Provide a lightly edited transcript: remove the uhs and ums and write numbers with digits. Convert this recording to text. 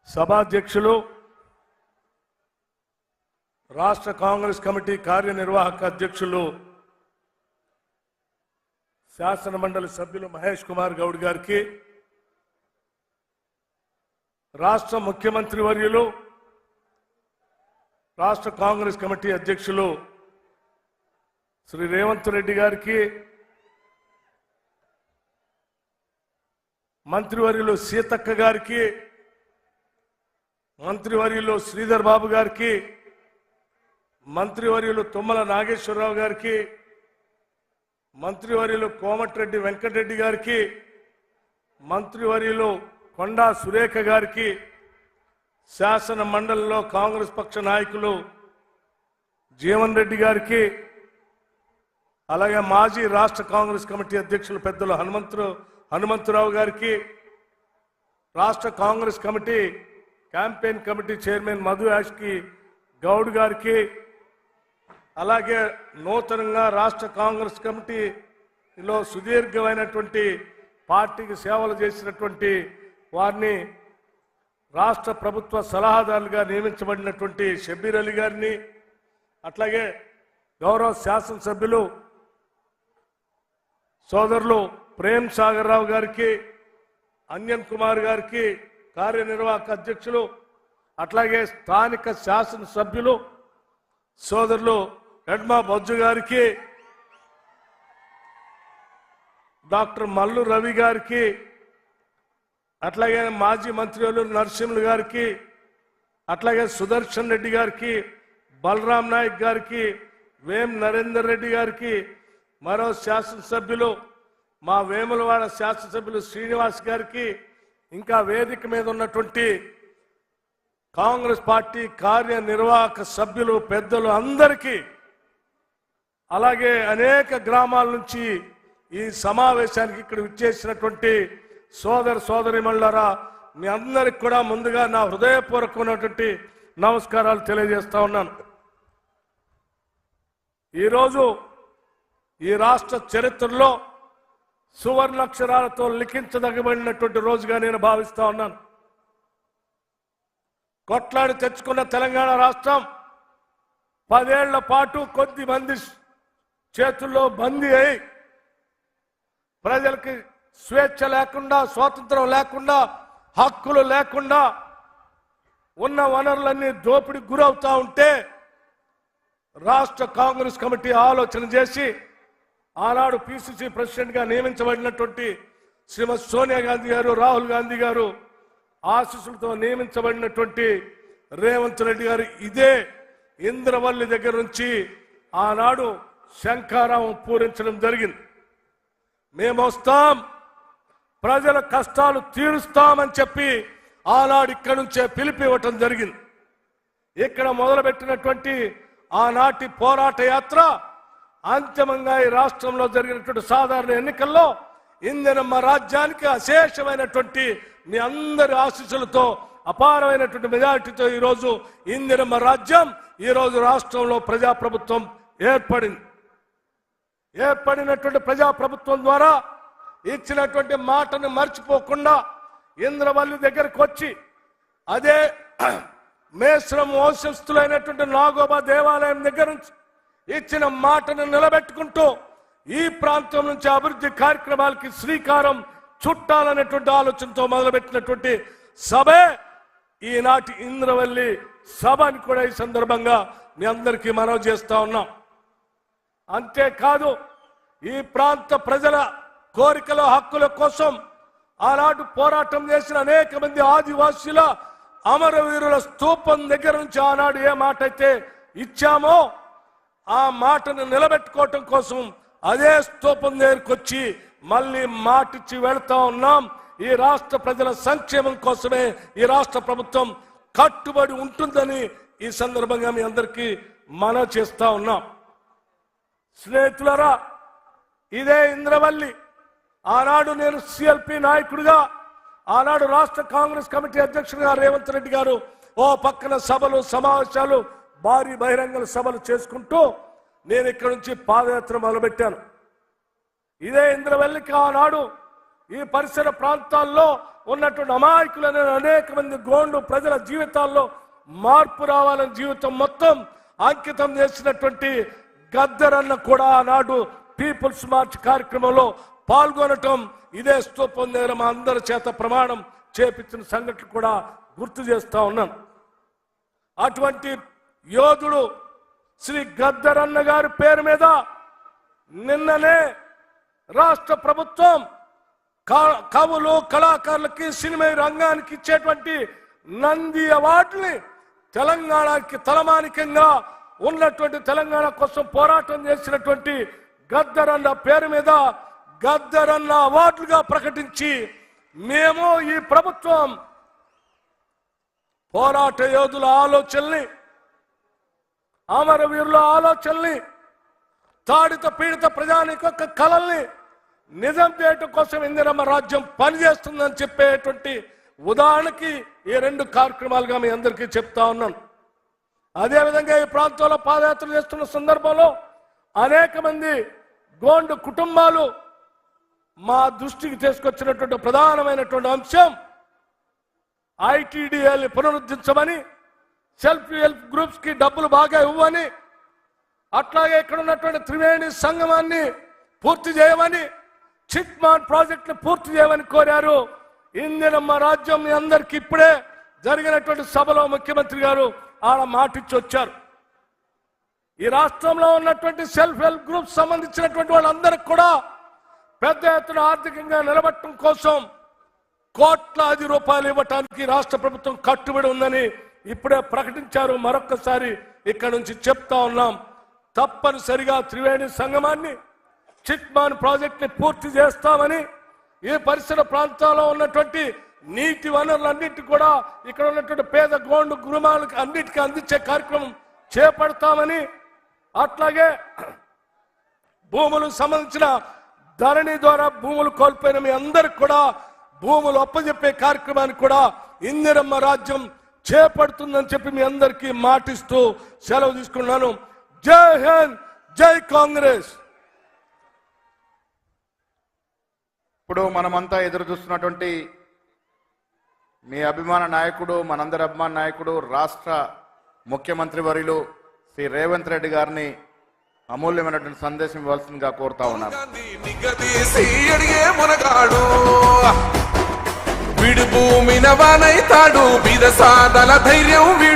సభాధ్యక్షులు రాష్ట్ర కాంగ్రెస్ కమిటీ కార్యనిర్వాహక అధ్యక్షులు శాసన మండలి సభ్యులు మహేష్ కుమార్ గౌడ్ గారికి, రాష్ట్ర ముఖ్యమంత్రి వర్యులు రాష్ట్ర కాంగ్రెస్ కమిటీ అధ్యక్షులు శ్రీ రేవంత్ రెడ్డి గారికి, మంత్రివర్యులు సీతక్క గారికి, మంత్రివర్యులు శ్రీధర్ బాబు గారికి, మంత్రివర్యులు తుమ్మల నాగేశ్వరరావు గారికి, మంత్రివర్యులు కోమటిరెడ్డి వెంకటరెడ్డి గారికి, మంత్రివర్యులు కొండా సురేఖ గారికి, శాసన మండలిలో కాంగ్రెస్ పక్ష నాయకులు జీవన్ రెడ్డి గారికి, అలాగే మాజీ రాష్ట్ర కాంగ్రెస్ కమిటీ అధ్యక్షులు పెద్దలు హనుమంతరావు గారికి, రాష్ట్ర Congress committee campaign committee chairman Madhu Yaskhi Goud గారికి, అలాగే నూతనంగా రాష్ట్ర కాంగ్రెస్ కమిటీలో సుదీర్ఘమైనటువంటి పార్టీకి సేవలు చేసినటువంటి వారిని రాష్ట్ర ప్రభుత్వ సలహాదారులుగా నియమించబడినటువంటి షబ్బీర్ అలీ గారిని, అట్లాగే గౌరవ శాసనసభ్యులు సోదరులు ప్రేమ్ సాగర్ రావు గారికి, అంజన్ కుమార్ గారికి కార్యనిర్వాహక అధ్యక్షులు, అట్లాగే స్థానిక శాసనసభ్యులు సోదరులు ఎడ్మా బొజ్జు గారికి, డాక్టర్ మల్లు రవి గారికి, అట్లాగే మాజీ మంత్రులు నరసింహులు గారికి, అట్లాగే సుదర్శన్ రెడ్డి గారికి, బలరాం నాయక్ గారికి, వేం నరేందర్ రెడ్డి గారికి, మరో శాసనసభ్యులు మా వేములవాడ శాసనసభ్యులు శ్రీనివాస్ గారికి, ఇంకా వేదిక మీద ఉన్నటువంటి కాంగ్రెస్ పార్టీ కార్యనిర్వాహక సభ్యులు పెద్దలు అందరికీ, అలాగే అనేక గ్రామాల నుంచి ఈ సమావేశానికి ఇక్కడ విచ్చేసినటువంటి సోదరిమణులారా, మీ అందరికి కూడా ముందుగా నా హృదయపూర్వకమైనటువంటి నమస్కారాలు తెలియజేస్తా ఉన్నాను. ఈరోజు ఈ రాష్ట్ర చరిత్రలో సువర్ణాక్షరాలతో లిఖించదగబడినటువంటి రోజుగా నేను భావిస్తా ఉన్నాను. కొట్లాడి తెచ్చుకున్న తెలంగాణ రాష్ట్రం 10 ఏళ్ల పాటు కొద్ది మంది చేతుల్లో బందీ అయి ప్రజలకి స్వేచ్ఛ లేకుండా, స్వాతంత్రం లేకుండా, హక్కులు లేకుండా ఉన్న వనరులన్నీ దోపిడీకి గురవుతా ఉంటే రాష్ట్ర కాంగ్రెస్ కమిటీ ఆలోచన చేసి ఆనాడు పిసిసి ప్రెసిడెంట్గా నియమించబడినటువంటి శ్రీమతి సోనియా గాంధీ గారు, రాహుల్ గాంధీ గారు ఆశీస్సులతో నియమించబడినటువంటి రేవంత్ రెడ్డి గారు ఇదే ఇంద్రవల్లి దగ్గర నుంచి ఆనాడు శంఖారావం పూరించడం జరిగింది. మేము వస్తాం, ప్రజల కష్టాలు తీరుస్తామని చెప్పి ఆనాడు ఇక్కడి నుంచే పిలుపు ఇవ్వటం జరిగింది. ఇక్కడ మొదలుపెట్టినటువంటి ఆనాటి పోరాట యాత్ర అంతిమంగా ఈ రాష్ట్రంలో జరిగినటువంటి సాధారణ ఎన్నికల్లో ఇందిరమ్మ రాజ్యానికి అశేషమైనటువంటి మీ అందరి ఆశీస్సులతో అపారమైనటువంటి మెజారిటీతో ఈరోజు ఇందిరమ్మ రాజ్యం ఈరోజు రాష్ట్రంలో ప్రజాప్రభుత్వం ఏర్పడినటువంటి ప్రజాప్రభుత్వం ద్వారా ఇచ్చినటువంటి మాటను మర్చిపోకుండా ఇంద్రవల్లి దగ్గరకు వచ్చి అదే మేశ్రం వంశస్థులైనటువంటి నాగోబా దేవాలయం దగ్గర నుంచి ఇచ్చిన మాటను నిలబెట్టుకుంటూ ఈ ప్రాంతం నుంచి అభివృద్ధి కార్యక్రమాలకి శ్రీకారం చుట్టాలనేటువంటి ఆలోచనతో మొదలుపెట్టినటువంటి సభే ఈనాటి ఇంద్రవల్లి సభ అని కూడా ఈ సందర్భంగా మీ అందరికీ మనవి చేస్తా ఉన్నాం. అంతేకాదు ఈ ప్రాంత ప్రజల కోరికల హక్కుల కోసం ఆనాడు పోరాటం చేసిన అనేక మంది ఆదివాసీల అమరవీరుల స్తూపం దగ్గర నుంచి ఆనాడు ఏ మాట అయితే ఇచ్చామో ఆ మాటను నిలబెట్టుకోవటం కోసం అదే స్తూపం దగ్గరకు వచ్చి మళ్ళీ మాటిచ్చి వెళ్తా ఉన్నాం. ఈ రాష్ట్ర ప్రజల సంక్షేమం కోసమే ఈ రాష్ట్ర ప్రభుత్వం కట్టుబడి ఉంటుందని ఈ సందర్భంగా మీ అందరికీ మనవి చేస్తా ఉన్నాం. స్నేహితులారా, ఇదే ఇంద్రవల్లి ఆనాడు నేను సిఎల్పి నాయకుడిగా, ఆనాడు రాష్ట్ర కాంగ్రెస్ కమిటీ అధ్యక్షుడిగా రేవంత్ రెడ్డి గారు ఓ పక్కన సభలు సమావేశాలు భారీ బహిరంగ సభలు చేసుకుంటూ నేను ఇక్కడ నుంచి పాదయాత్ర మొదలుపెట్టాను. ఇదే ఇంద్రవల్లికి ఆనాడు ఈ పరిసర ప్రాంతాల్లో ఉన్నటువంటి అమాయకులైన అనేక మంది గోండు ప్రజల జీవితాల్లో మార్పు రావాలని జీవితం మొత్తం అంకితం చేసినటువంటి గద్దరన్న కూడా ఆనాడు పీపుల్స్ మార్చ్ కార్యక్రమంలో పాల్గొనటం ఇదే స్తూపం దగ్గర మా అందరి చేత ప్రమాణం చేపించిన సంఘటన కూడా గుర్తు చేస్తా ఉన్నాను. అటువంటి యోధుడు శ్రీ గద్దరన్న గారి పేరు మీద నిన్ననే రాష్ట్ర ప్రభుత్వం కవులు కళాకారులకి సినిమా రంగానికి ఇచ్చేటువంటి నంది అవార్డుని తెలంగాణకి తలమానికంగా ఉన్నటువంటి తెలంగాణ కోసం పోరాటం చేసినటువంటి గద్దరన్న పేరు మీద గద్దరన్న అవార్డులుగా ప్రకటించి మేము ఈ ప్రభుత్వం పోరాట యోధుల ఆలోచనల్ని అమరవీరుల ఆలోచనల్ని తాడిత పీడిత ప్రజానికొక్క కళల్ని నిజం చేయటం కోసం ఇందిరమ్మ రాజ్యం పనిచేస్తుందని చెప్పేటువంటి ఉదాహరణకి ఈ రెండు కార్యక్రమాలుగా మీ అందరికీ చెప్తా ఉన్నాను. అదేవిధంగా ఈ ప్రాంతంలో పాదయాత్ర చేస్తున్న సందర్భంలో అనేక మంది గోండు కుటుంబాలు మా దృష్టికి తీసుకొచ్చినటువంటి ప్రధానమైనటువంటి అంశం ఐటీడీఏని పునరుద్ధరించమని, సెల్ఫ్ హెల్ప్ గ్రూప్స్ కి డబ్బులు బాగా ఇవ్వని, అట్లాగే ఇక్కడ ఉన్నటువంటి త్రివేణి సంగమాన్ని పూర్తి చేయమని, చిట్మాన్ ప్రాజెక్టును పూర్తి చేయమని కోరారు. ఇందిరమ్మ రాజ్యం మీ అందరికీ ఇప్పుడే జరిగినటువంటి సభలో ముఖ్యమంత్రి గారు ఆడ మాటిచ్చి వచ్చారు. ఈ రాష్ట్రంలో ఉన్నటువంటి సెల్ఫ్ హెల్ప్ గ్రూప్స్ సంబంధించినటువంటి వాళ్ళందరికీ కూడా పెద్ద ఎత్తున ఆర్థికంగా నిలబట్టడం కోసం కోట్లాది రూపాయలు ఇవ్వటానికి రాష్ట్ర ప్రభుత్వం కట్టుబడి ఉందని ఇప్పుడే ప్రకటించారు. మరొక్కసారి ఇక్కడ నుంచి చెప్తా ఉన్నాం, తప్పనిసరిగా త్రివేణి సంగమాన్ని, చిట్మాన్ ప్రాజెక్ట్ ని పూర్తి చేస్తామని, ఈ పరిసర ప్రాంతాల్లో ఉన్నటువంటి నీటి వనరులన్నింటి కూడా ఇక్కడ ఉన్నటువంటి పేద గోండు గృహాలకు అన్నిటికీ అందించే కార్యక్రమం చేపడతామని, అట్లాగే భూములకు సంబంధించిన ధరణి ద్వారా భూములు కోల్పోయిన మీ అందరికి కూడా భూములు అప్పజెప్పే కార్యక్రమాన్ని కూడా ఇందిరమ్మ రాజ్యం చేపడుతుందని చెప్పి మీ అందరికీ మాటిస్తూ సెలవు తీసుకున్నాను. జై హింద్, జై కాంగ్రెస్. ఇప్పుడు మనమంతా ఎదురు చూస్తున్నటువంటి మీ అభిమాన నాయకుడు, మనందరి అభిమాన నాయకుడు, రాష్ట్ర ముఖ్యమంత్రి వర్యులు శ్రీ రేవంత్ రెడ్డి గారిని అమూల్యమైనటువంటి సందేశం ఇవ్వాల్సిందిగా కోరుతా ఉన్నారు. వీడు భూమిన వానైతాడు, బీద సాదల ధైర్యం వీడు.